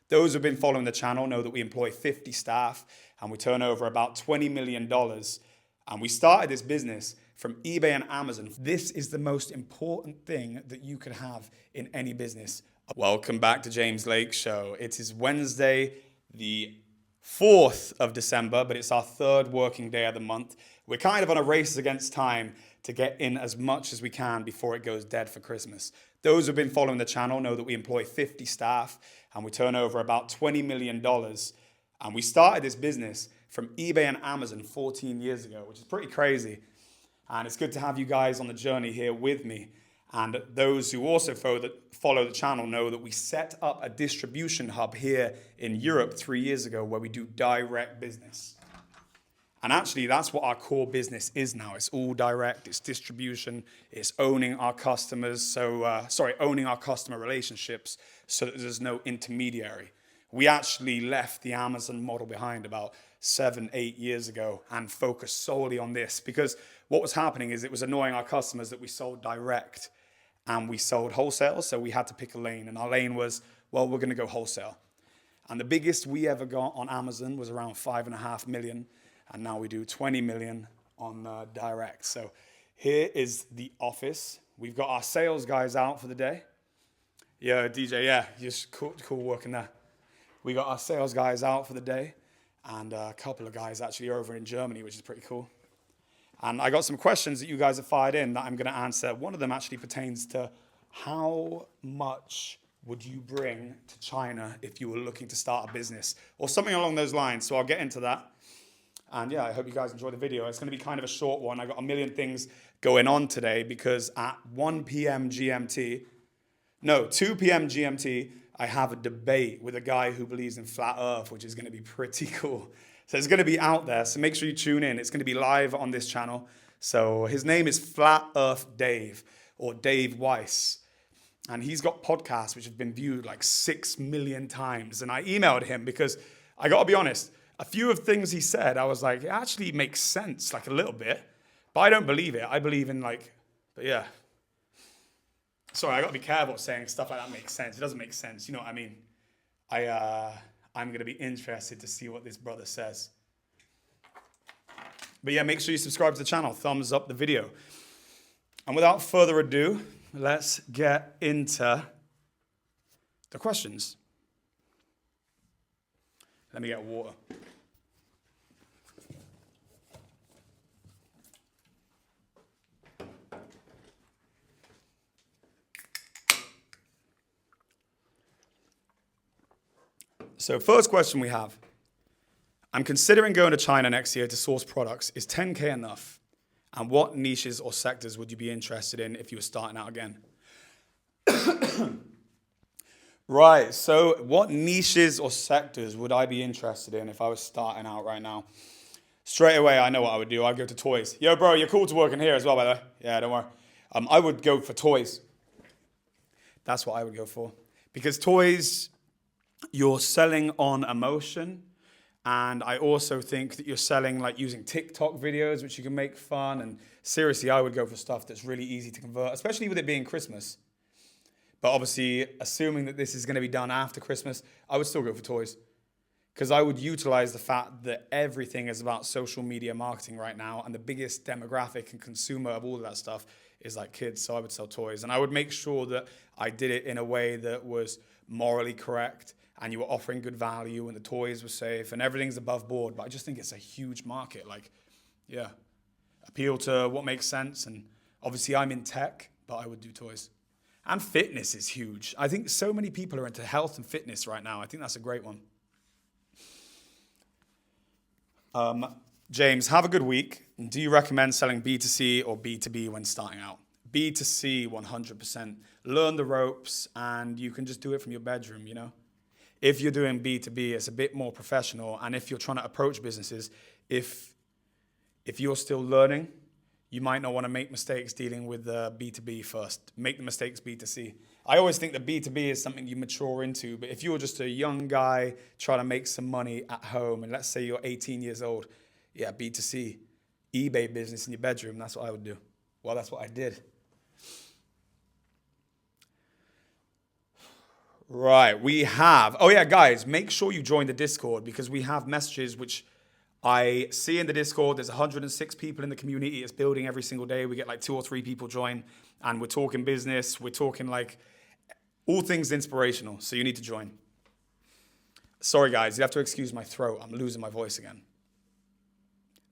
Those who've been following the channel know that we employ 50 staff and we turn over about $20 million. And we started this business from eBay and Amazon. This is the most important thing that you could have in any business. Welcome back to James Lake Show. It is Wednesday, the 4th of December, but it's our third working day of the month. We're kind of on a race against time to get in as much as we can before it goes dead for Christmas. Those who've been following the channel know that we employ 50 staff and we turn over about $20 million. And we started this business from eBay and Amazon 14 years ago, which is pretty crazy. And it's good to have you guys on the journey here with me. And those who also follow the channel know that we set up a distribution hub here in Europe 3 years ago where we do direct business. And actually, that's what our core business is now. It's all direct, it's distribution, it's owning our customers, owning our customer relationships so that there's no intermediary. We actually left the Amazon model behind about 7-8 years ago and focused solely on this because what was happening is it was annoying our customers that we sold direct and we sold wholesale, so we had to pick a lane. And our lane was, well, we're going to go wholesale. And the biggest we ever got on Amazon was around 5.5 million. And now we do 20 million on direct. So here is the office. We've got our sales guys out for the day. Yeah, DJ, yeah, just cool working there. We got our sales guys out for the day. And a couple of guys actually over in Germany, which is pretty cool. And I got some questions that you guys have fired in that I'm going to answer. One of them actually pertains to how much would you bring to China if you were looking to start a business? Or something along those lines. So I'll get into that. And yeah, I hope you guys enjoy the video. It's going to be kind of a short one. I got a million things going on today because at 2 p.m. GMT, I have a debate with a guy who believes in flat earth, which is going to be pretty cool. So it's going to be out there. So make sure you tune in. It's going to be live on this channel. So his name is Flat Earth Dave or Dave Weiss. And he's got podcasts which have been viewed like 6 million times. And I emailed him because I got to be honest, a few of things he said, I was like, it actually makes sense, like a little bit. But I don't believe it. I believe in but yeah. Sorry, I got to be careful saying stuff like that makes sense. It doesn't make sense. You know what I mean? I'm going to be interested to see what this brother says. But yeah, make sure you subscribe to the channel. Thumbs up the video. And without further ado, let's get into the questions. Let me get water. So first question we have. I'm considering going to China next year to source products. Is 10K enough? And what niches or sectors would you be interested in if you were starting out again? Right, so what niches or sectors would I be interested in if I was starting out right now? Straight away, I know what I would do. I'd go to toys. Yo, bro, you're cool to work in here as well, by the way. Yeah, don't worry. I would go for toys. That's what I would go for. Because toys, you're selling on emotion. And I also think that you're selling like using TikTok videos, which you can make fun. And seriously, I would go for stuff that's really easy to convert, especially with it being Christmas. But obviously, assuming that this is going to be done after Christmas, I would still go for toys. Because I would utilize the fact that everything is about social media marketing right now. And the biggest demographic and consumer of all of that stuff is like kids. So I would sell toys. And I would make sure that I did it in a way that was morally correct. And you were offering good value and the toys were safe and everything's above board. But I just think it's a huge market. Like, yeah, appeal to what makes sense. And obviously I'm in tech, but I would do toys. And fitness is huge. I think so many people are into health and fitness right now. I think that's a great one. James, have a good week. Do you recommend selling B2C or B2B when starting out? B2C 100%. Learn the ropes and you can just do it from your bedroom, you know? If you're doing B2B, it's a bit more professional. And if you're trying to approach businesses, if you're still learning, you might not want to make mistakes dealing with B2B first. Make the mistakes B2C. I always think that B2B is something you mature into, but if you're just a young guy trying to make some money at home, and let's say you're 18 years old, yeah, B2C, eBay business in your bedroom, that's what I would do. Well, that's what I did. Right, we have. Oh, yeah, guys, make sure you join the Discord because we have messages which I see in the Discord. There's 106 people in the community. It's building every single day. We get like 2 or 3 people join, and we're talking business. We're talking like all things inspirational. So you need to join. Sorry, guys, you have to excuse my throat. I'm losing my voice again.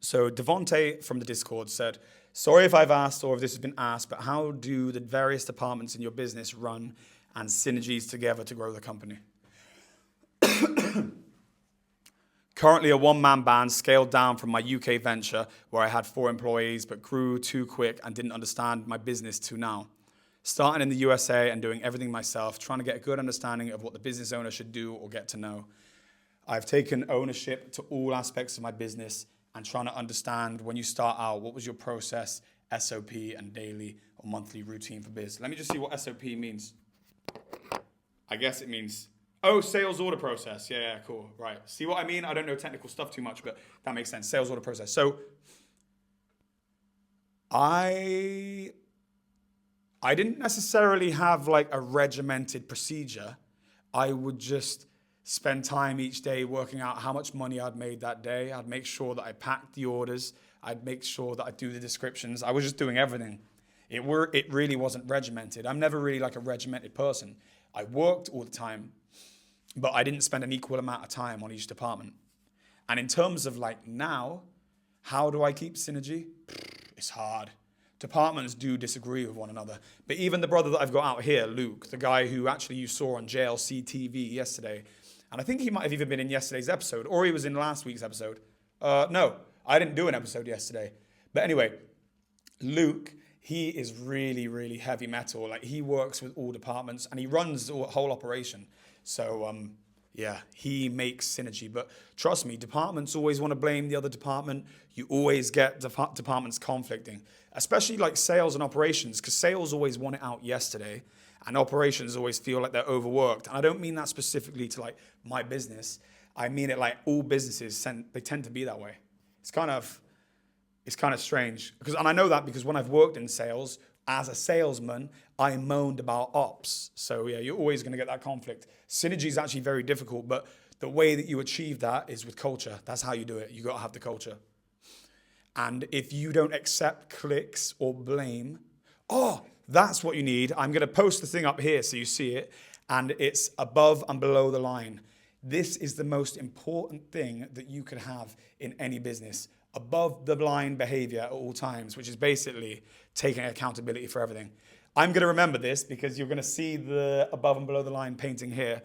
So Devonte from the Discord said, sorry if I've asked or if this has been asked, but how do the various departments in your business run and synergies together to grow the company? Currently a one-man band, scaled down from my UK venture where I had 4 employees but grew too quick and didn't understand my business to now. Starting in the USA and doing everything myself, trying to get a good understanding of what the business owner should do or get to know. I've taken ownership to all aspects of my business and trying to understand when you start out, what was your process, SOP, and daily or monthly routine for biz? Let me just see what SOP means. I guess it means, sales order process. Yeah, cool. Right. See what I mean? I don't know technical stuff too much, but that makes sense. Sales order process. So I didn't necessarily have like a regimented procedure. I would just spend time each day working out how much money I'd made that day. I'd make sure that I packed the orders. I'd make sure that I do the descriptions. I was just doing everything. It really wasn't regimented. I'm never really like a regimented person. I worked all the time, but I didn't spend an equal amount of time on each department. And in terms of like now, how do I keep synergy? It's hard. Departments do disagree with one another. But even the brother that I've got out here, Luke, the guy who actually you saw on JLC TV yesterday, and I think he might have even been in yesterday's episode, or he was in last week's episode. No, I didn't do an episode yesterday. But anyway, Luke, he is really, really heavy metal. Like he works with all departments and he runs the whole operation. So yeah, he makes synergy. But trust me, departments always want to blame the other department. You always get departments conflicting, especially like sales and operations, because sales always want it out yesterday and operations always feel like they're overworked. And I don't mean that specifically to like my business. I mean it like all businesses, they tend to be that way. It's kind of strange. And I know that because when I've worked in sales, as a salesman, I moaned about ops. So yeah, you're always going to get that conflict. Synergy is actually very difficult, but the way that you achieve that is with culture. That's how you do it. You got to have the culture. And if you don't accept clicks or blame, that's what you need. I'm going to post the thing up here so you see it. And it's above and below the line. This is the most important thing that you can have in any business. Above the line behavior at all times, which is basically taking accountability for everything. I'm going to remember this because you're going to see the above and below the line painting here.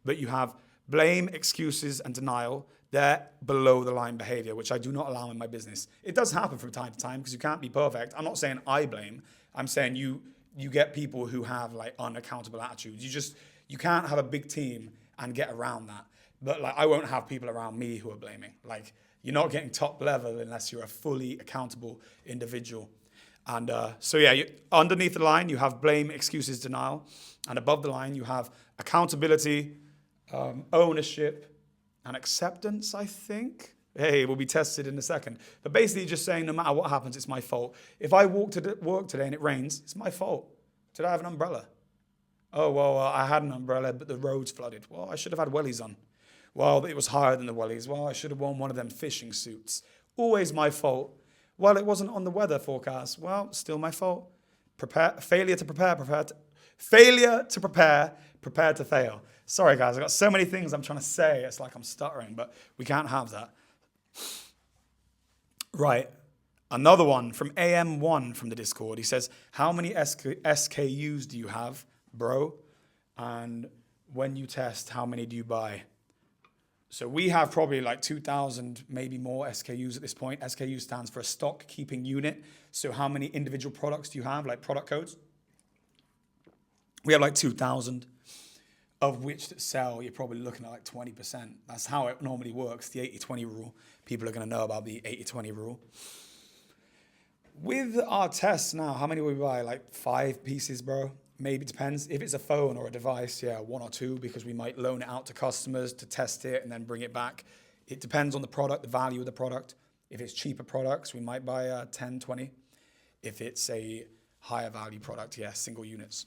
But you have blame, excuses, and denial. They're below the line behavior, which I do not allow in my business. It does happen from time to time because you can't be perfect. I'm not saying I blame. I'm saying you get people who have like unaccountable attitudes. You can't have a big team and get around that. But like I won't have people around me who are blaming. Like you're not getting top level unless you're a fully accountable individual. And so yeah, underneath the line you have blame, excuses, denial, and above the line you have accountability, ownership, and acceptance. I think. Hey, we'll be tested in a second. But basically just saying no matter what happens, it's my fault. If I walk to work today and it rains, it's my fault. Did I have an umbrella? Oh, well, I had an umbrella, but the road's flooded. Well, I should have had wellies on. Well, it was higher than the wellies. Well, I should have worn one of them fishing suits. Always my fault. Well, it wasn't on the weather forecast. Well, still my fault. Failure to prepare, prepare to fail. Sorry, guys, I've got so many things I'm trying to say. It's like I'm stuttering, but we can't have that. Right. Another one from AM1 from the Discord. He says, how many SKUs do you have, bro? And when you test, how many do you buy? So we have probably like 2,000, maybe more SKUs at this point. SKU stands for a stock keeping unit. So how many individual products do you have, like product codes? We have like 2,000, of which that sell, you're probably looking at like 20%. That's how it normally works, the 80-20 rule. People are going to know about the 80-20 rule. With our tests now, how many will we buy? Like 5 pieces, bro? Maybe, it depends. If it's a phone or a device, yeah, 1 or 2, because we might loan it out to customers to test it and then bring it back. It depends on the product, the value of the product. If it's cheaper products, we might buy 10, 20. If it's a higher value product, yeah, single units.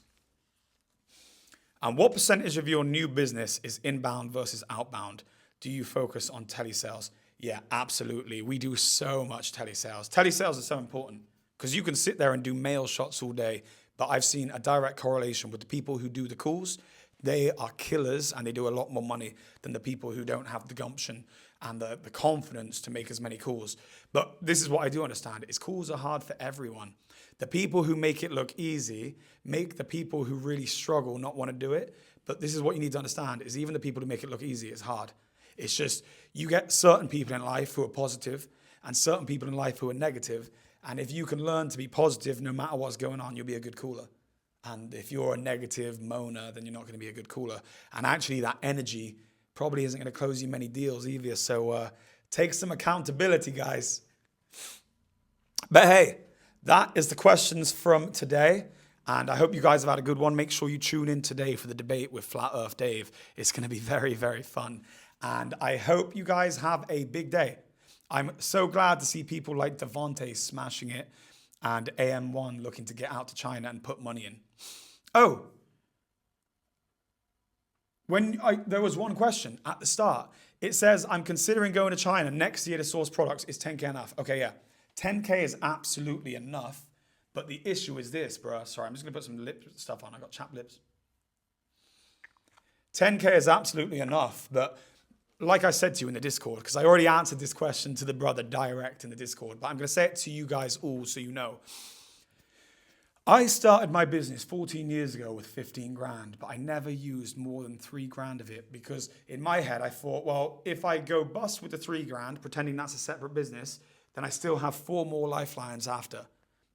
And what percentage of your new business is inbound versus outbound? Do you focus on telesales? Yeah, absolutely. We do so much telesales. Telesales is so important because you can sit there and do mail shots all day, but I've seen a direct correlation with the people who do the calls. They are killers and they do a lot more money than the people who don't have the gumption and the confidence to make as many calls. But this is what I do understand, is calls are hard for everyone. The people who make it look easy make the people who really struggle not want to do it. But this is what you need to understand, is even the people who make it look easy, it's hard. It's just, you get certain people in life who are positive and certain people in life who are negative. And if you can learn to be positive no matter what's going on, you'll be a good caller. And if you're a negative moaner, then you're not going to be a good caller. And actually that energy probably isn't going to close you many deals either. So take some accountability, guys. But hey, that is the questions from today. And I hope you guys have had a good one. Make sure you tune in today for the debate with Flat Earth Dave. It's going to be very, very fun. And I hope you guys have a big day. I'm so glad to see people like Devontae smashing it and AM1 looking to get out to China and put money in. Oh, there was one question at the start. It says, I'm considering going to China next year to source products. Is 10K enough? Okay, yeah. 10K is absolutely enough. But the issue is this, bro. Sorry, I'm just going to put some lip stuff on. I got chapped lips. 10K is absolutely enough. But like I said to you in the Discord, because I already answered this question to the brother direct in the Discord, but I'm going to say it to you guys all so you know. I started my business 14 years ago with 15 grand, but I never used more than 3 grand of it because in my head I thought, well, if I go bust with the 3 grand, pretending that's a separate business, then I still have 4 more lifelines after.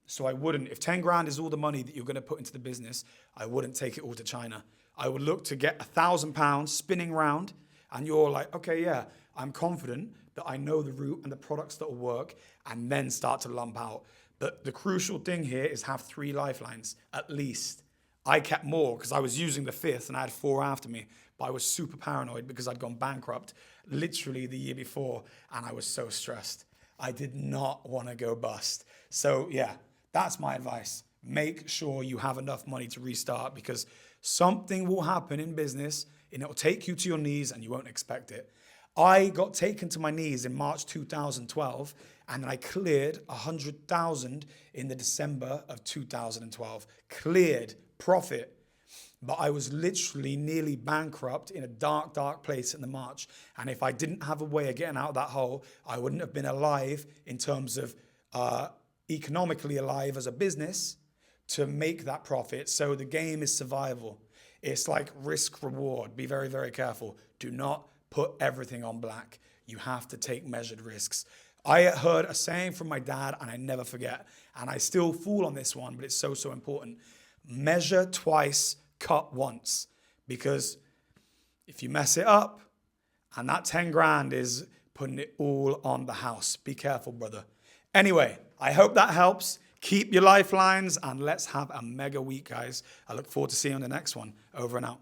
So I wouldn't, if 10 grand is all the money that you're going to put into the business, I wouldn't take it all to China. I would look to get £1,000 spinning round and you're like, okay, yeah, I'm confident that I know the route and the products that will work and then start to lump out. But the crucial thing here is have 3 lifelines, at least. I kept more because I was using the 5th and I had 4 after me, but I was super paranoid because I'd gone bankrupt literally the year before and I was so stressed. I did not want to go bust. So yeah, that's my advice. Make sure you have enough money to restart because something will happen in business and it will take you to your knees and you won't expect it. I got taken to my knees in March 2012 and I cleared 100,000 in the December of 2012. Cleared, profit. But I was literally nearly bankrupt in a dark, dark place in the March. And if I didn't have a way of getting out of that hole, I wouldn't have been alive in terms of economically alive as a business to make that profit. So the game is survival. It's like risk reward. Be very, very careful. Do not put everything on black. You have to take measured risks. I heard a saying from my dad and I never forget. And I still fool on this one, but it's so, so important. Measure twice, cut once. Because if you mess it up, and that 10 grand is putting it all on the house. Be careful, brother. Anyway, I hope that helps. Keep your lifelines and let's have a mega week, guys. I look forward to seeing you on the next one. Over and out.